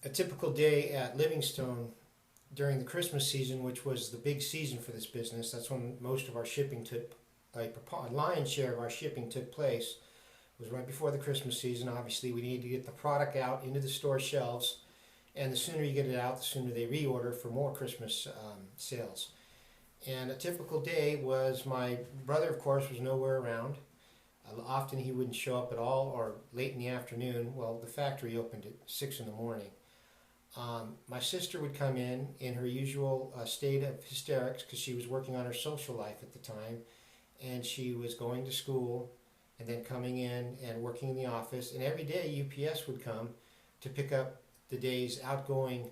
a typical day at Livingstone during the Christmas season, which was the big season for this business. That's when most of our shipping took, like a lion's share of our shipping took place. It was right before the Christmas season. Obviously, we needed to get the product out into the store shelves, and the sooner you get it out, the sooner they reorder for more Christmas sales. And a typical day was my brother, of course, was nowhere around. Often he wouldn't show up at all, or late in the afternoon. Well, the factory opened at 6 in the morning. My sister would come in her usual state of hysterics because she was working on her social life at the time, and she was going to school and then coming in and working in the office. And every day UPS would come to pick up the day's outgoing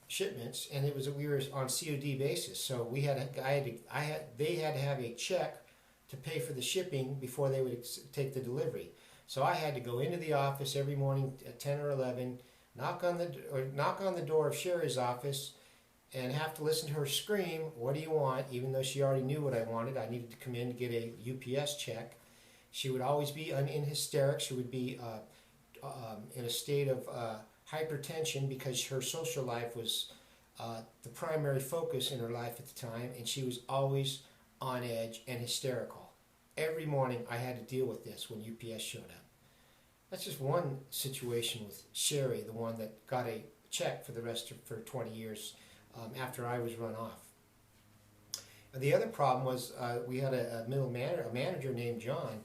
shipments, and we were on COD basis. So they had to have a check to pay for the shipping before they would take the delivery. So I had to go into the office every morning at 10 or 11. Knock on the door of Sherry's office and have to listen to her scream, "What do you want?" Even though she already knew what I wanted. I needed to come in to get a UPS check. She would always be in hysterics. She would be in a state of hypertension because her social life was the primary focus in her life at the time, and she was always on edge and hysterical. Every morning I had to deal with this when UPS showed up. That's just one situation with Sherry, the one that got a check for for 20 years after I was run off. And the other problem was we had a manager named John,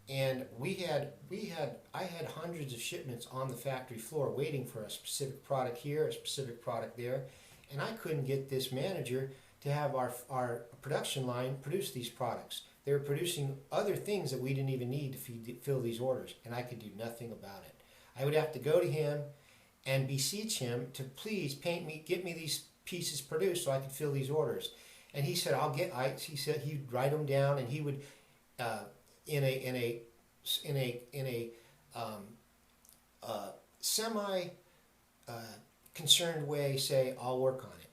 and I had hundreds of shipments on the factory floor waiting for a specific product here, a specific product there, and I couldn't get this manager to have our production line produce these products. They were producing other things that we didn't even need to fill these orders, and I could do nothing about it. I would have to go to him and beseech him to please get me these pieces produced so I could fill these orders. And he said, he said he'd write them down, and he would, in a semi concerned way, say, "I'll work on it."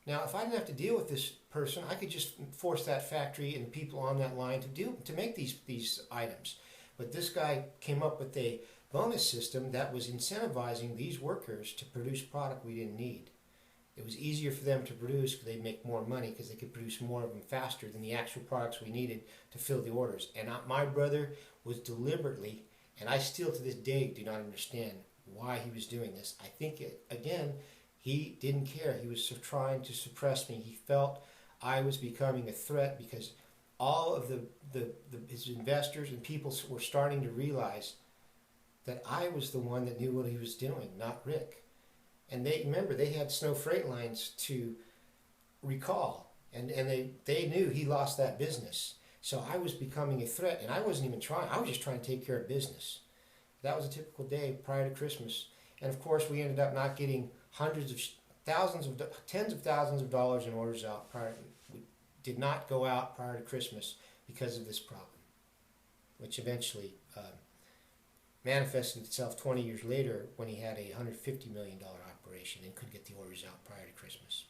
Now, if I didn't have to deal with this person, I could just force that factory and people on that line to make these items. But this guy came up with a bonus system that was incentivizing these workers to produce product we didn't need. It was easier for them to produce because they'd make more money because they could produce more of them faster than the actual products we needed to fill the orders. And my brother was deliberately, and I still to this day do not understand why he was doing this. I think, again, he didn't care. He was trying to suppress me. He felt I was becoming a threat because all of his investors and people were starting to realize that I was the one that knew what he was doing, not Rick. And they had Snow Freight Lines to recall, and they knew he lost that business. So I was becoming a threat, and I wasn't even trying. I was just trying to take care of business. That was a typical day prior to Christmas. And of course, we ended up not getting tens of thousands of dollars in orders out we did not go out prior to Christmas because of this problem, which eventually manifested itself 20 years later when he had a $150 million operation and couldn't get the orders out prior to Christmas.